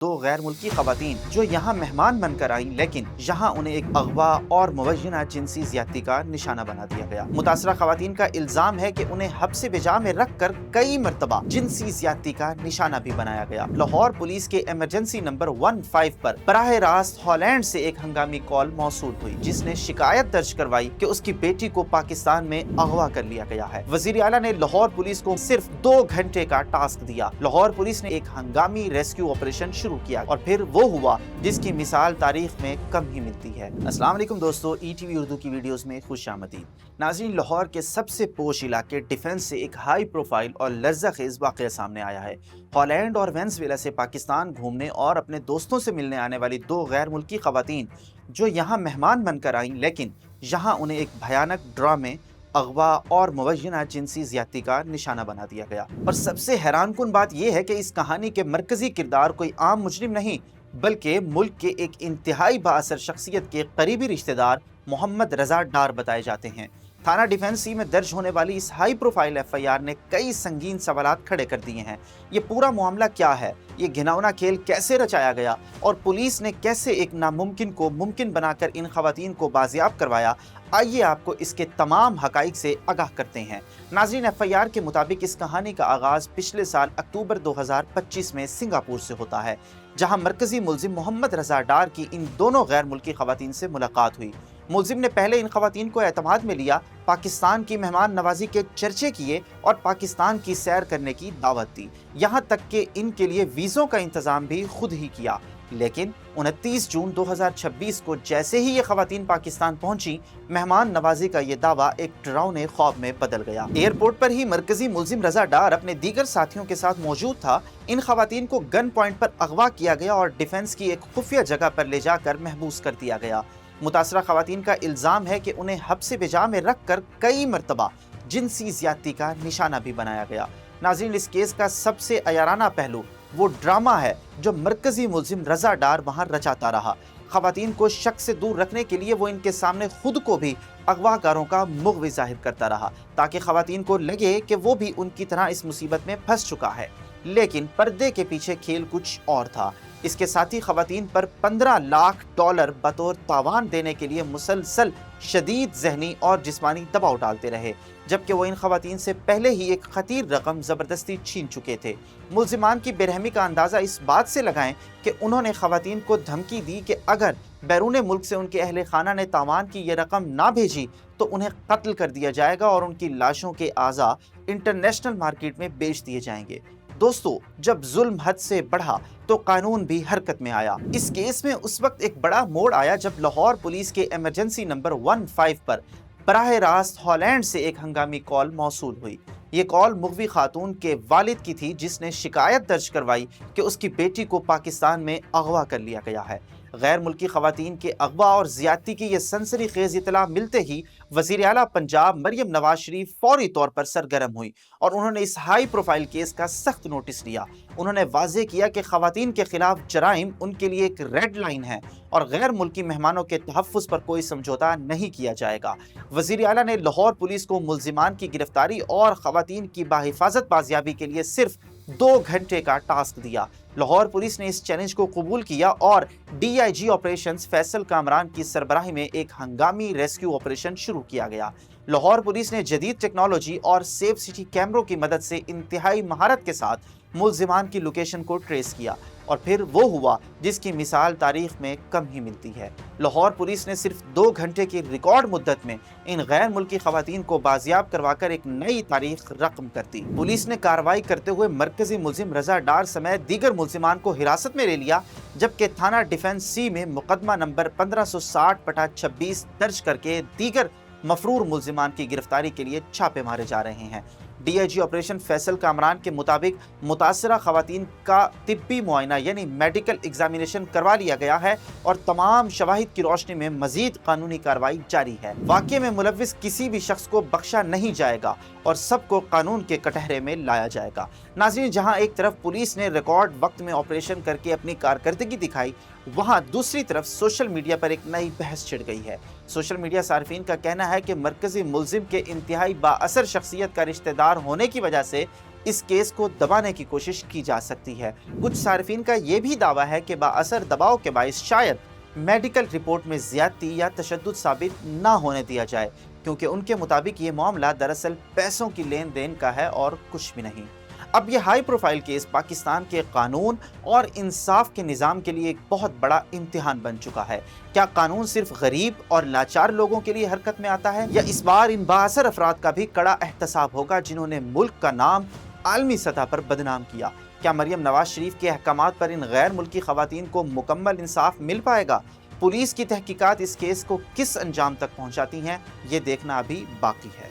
दो गैर मुल्की खवातीन जो यहाँ मेहमान बनकर आईं, लेकिन यहाँ उन्हें एक अगवा और मुवज्जना जिनसी ज्यादती का निशाना बना दिया गया। मुतासरा खवातीन का इल्जाम है कि उन्हें हब्स बिजा में रख कर कई मरतबा जिनसी ज्यादती का निशाना भी बनाया गया। लाहौर पुलिस के इमरजेंसी नंबर 15 पर बराह रास्त हॉलैंड से एक हंगामी कॉल मौसूल हुई, जिसने शिकायत दर्ज करवाई कि उसकी बेटी को पाकिस्तान में अगवा कर लिया गया है। वजीर आला ने लाहौर पुलिस को सिर्फ 2 घंटे का टास्क दिया। लाहौर पुलिस ने एक हंगामी रेस्क्यू ऑपरेशन शुरू किया और फिर वो हुआ जिसकी मिसाल तारीख में कम ही मिलती है। अस्सलाम वालेकुम दोस्तों, ETV उर्दू की वीडियोस में खुशामदीद। नाज़रीन, लाहौर के सबसे पोश इलाके डिफेंस से एक हाई प्रोफाइल और लज्जाखेज वाक़या सामने आया है। हॉलैंड और वेनेज़ुएला से पाकिस्तान घूमने और अपने दोस्तों से मिलने आने वाली 2 गैर मुल्की खवातीन जो यहाँ मेहमान बनकर आईं, लेकिन यहाँ उन्हें एक भयानक ड्रामे, अगवा और मुवज्जना जिनसी ज्यादती का निशाना बना दिया गया। और सबसे हैरानकुन बात यह है कि इस कहानी के मरकजी किरदार कोई आम मुजरिम नहीं, बल्कि मुल्क के एक इंतहाई बाअसर शख्सियत के करीबी रिश्तेदार मोहम्मद रजा डार बताए जाते हैं। थाना डिफेंस सी में दर्ज होने वाली इस हाई प्रोफाइल FIR ने कई संगीन सवालात खड़े कर दिए हैं। ये पूरा मामला क्या है, ये घिनौना खेल कैसे रचाया गया और पुलिस ने कैसे एक नामुमकिन को मुमकिन बनाकर इन खवातीन को बाजियाब करवाया, आइए आपको इसके तमाम हकाइक से आगाह करते हैं। नाज़रीन, FIR के मुताबिक इस कहानी का आगाज़ पिछले साल अक्टूबर 2025 में सिंगापुर से होता है, जहां मरकजी मुलजिम मोहम्मद रजा डार की इन दोनों गैर मुल्की खवातीन से मुलाकात हुई। मुलजिम ने पहले इन खवातीन को एतमाद में लिया, पाकिस्तान की मेहमान नवाजी के चर्चे किए और पाकिस्तान की सैर करने की दावत दी। यहाँ तक कि इनके लिए वीज़ों का इंतज़ाम भी खुद ही किया। लेकिन 29 जून 2026 को जैसे ही ये खवातीन पाकिस्तान पहुंची, मेहमान नवाजी का ये दावा एक डरावने ख्वाब में बदल गया। एयरपोर्ट पर ही मरकजी मुलजिम रजा डार अपने दीगर साथियों के साथ मौजूद था। इन खवातीन को गन पॉइंट पर अगवा किया गया और डिफेंस की एक खुफिया जगह पर ले जाकर महबूस कर दिया गया। मुतासरा खवातीन का इल्जाम है कि उन्हें हब्स बिजा में रख कर कई मरतबा जिनसी ज्यादती का निशाना भी बनाया गया। नाज़रीन, इस केस का सबसे अयाराना पहलू वो ड्रामा है जो मरकजी मुलजिम रजा डार वहां रचाता रहा। खवातीन को शक से दूर रखने के लिए वो इनके सामने खुद को भी अगवाकारों का मुग़विज़ ज़ाहिर करता रहा, ताकि खवातीन को लगे कि वो भी उनकी तरह इस मुसीबत में फंस चुका है। लेकिन पर्दे के पीछे खेल कुछ और था। इसके साथ ही खवातीन पर $15 लाख बतौर तावान देने के लिए मुसलसल शदीद ज़हनी और जिस्मानी दबाव डालते रहे, जबकि वो इन खवातीन से पहले ही एक खतीर रकम ज़बरदस्ती छीन चुके थे। मुलजिमान की बेरहमी का अंदाज़ा इस बात से लगाएं कि उन्होंने खवातीन को धमकी दी कि अगर बैरून मुल्क से उनके अहले खाना ने तावान की ये रकम ना भेजी तो उन्हें कत्ल कर दिया जाएगा और उनकी लाशों के आज़ा इंटरनेशनल मार्केट में बेच दिए जाएंगे। दोस्तों, जब जुल्म हद से बढ़ा तो कानून भी हरकत में आया। इस केस में उस वक्त एक बड़ा मोड़ आया जब लाहौर पुलिस के इमरजेंसी नंबर 15 पर बराह रास्त हॉलैंड से एक हंगामी कॉल मौसूल हुई। ये कॉल मुग़वी खातून के वालिद की थी, जिसने शिकायत दर्ज करवाई कि उसकी बेटी को पाकिस्तान में अगवा कर लिया गया है। गैर मुल्की खवातीन के अगवा और ज़्यादती की ये सनसनीखेज़ इत्तला मिलते ही वज़ीर आला पंजाब मरियम नवाज शरीफ फौरी तौर पर सरगर्म हुई और उन्होंने इस हाई प्रोफाइल केस का सख्त नोटिस लिया। उन्होंने वाज़ेह किया कि खवातीन के खिलाफ जराइम उनके लिए एक रेड लाइन है और गैर मुल्की मेहमानों के तहफ़्फ़ुज़ पर कोई समझौता नहीं किया जाएगा। वज़ीर आला ने लाहौर पुलिस को मुलजिमान की गिरफ्तारी और खवातीन की बाहिफाजत बाजियाबी के लिए सिर्फ 2 घंटे का टास्क दिया। लाहौर पुलिस ने इस चैलेंज को कबूल किया और DIG ऑपरेशंस फैसल कामरान की सरबराही में एक हंगामी रेस्क्यू ऑपरेशन शुरू किया गया। लाहौर पुलिस ने जदीद टेक्नोलॉजी और सेफ सिटी कैमरों की मदद से इंतहाई महारत के साथ मुलजिमान की लोकेशन को ट्रेस किया और फिर वो हुआ जिसकी मिसाल तारीख में कम ही मिलती है। लाहौर पुलिस ने सिर्फ 2 घंटे की रिकॉर्ड मुद्दत में इन गैर मुल्की खवातीन को बाजियाब करवाकर एक नई तारीख रकम कर दी। पुलिस ने कार्रवाई करते हुए मरकजी मुलजिम रजा डार समेत दीगर मुलजिमान को हिरासत में ले लिया, जबकि थाना डिफेंस सी में मुकदमा नंबर 1560/26 दर्ज करके दीगर मफरूर मुलजिमान की गिरफ्तारी के लिए छापे मारे जा रहे हैं। DIG ऑपरेशन फैसल कामरान के मुताबिक मुतासरा खवातीन का तिब्बी मुआयना यानी मेडिकल एग्जामिनेशन करवा लिया गया है और तमाम शवाहिद की रोशनी में मजीद कानूनी कार्रवाई जारी है। वाक़ये में मुलव्विस किसी भी शख्स को बख्शा नहीं जाएगा और सबको कानून के कटहरे में लाया जाएगा। नाज़रीन, जहां एक तरफ पुलिस ने रिकॉर्ड वक्त में ऑपरेशन करके अपनी कारकर्दगी दिखाई, वहां दूसरी तरफ सोशल मीडिया पर एक नई बहस छिड़ गई है। सोशल मीडिया सार्फिन का कहना है कि मरकजी मुलजिम के इंतहाई बाअसर शख्सियत का रिश्तेदार होने की वजह से اس کیس کو دبانے کی کوشش کی جا سکتی ہے۔ کچھ صارفین کا یہ بھی دعویٰ ہے کہ بااثر دباؤ کے باعث شاید میڈیکل رپورٹ میں زیادتی یا تشدد ثابت نہ ہونے دیا جائے، کیونکہ ان کے مطابق یہ معاملہ دراصل پیسوں کی لین دین کا ہے اور کچھ بھی نہیں۔ اب یہ ہائی پروفائل کیس پاکستان کے قانون اور انصاف کے نظام کے لیے ایک بہت بڑا امتحان بن چکا ہے۔ کیا قانون صرف غریب اور لاچار لوگوں کے لیے حرکت میں آتا ہے، یا اس بار ان بااثر افراد کا بھی کڑا احتساب ہوگا جنہوں نے ملک کا نام عالمی سطح پر بدنام کیا؟ کیا مریم نواز شریف کے احکامات پر ان غیر ملکی خواتین کو مکمل انصاف مل پائے گا؟ پولیس کی تحقیقات اس کیس کو کس انجام تک پہنچاتی ہیں، یہ دیکھنا ابھی باقی ہے۔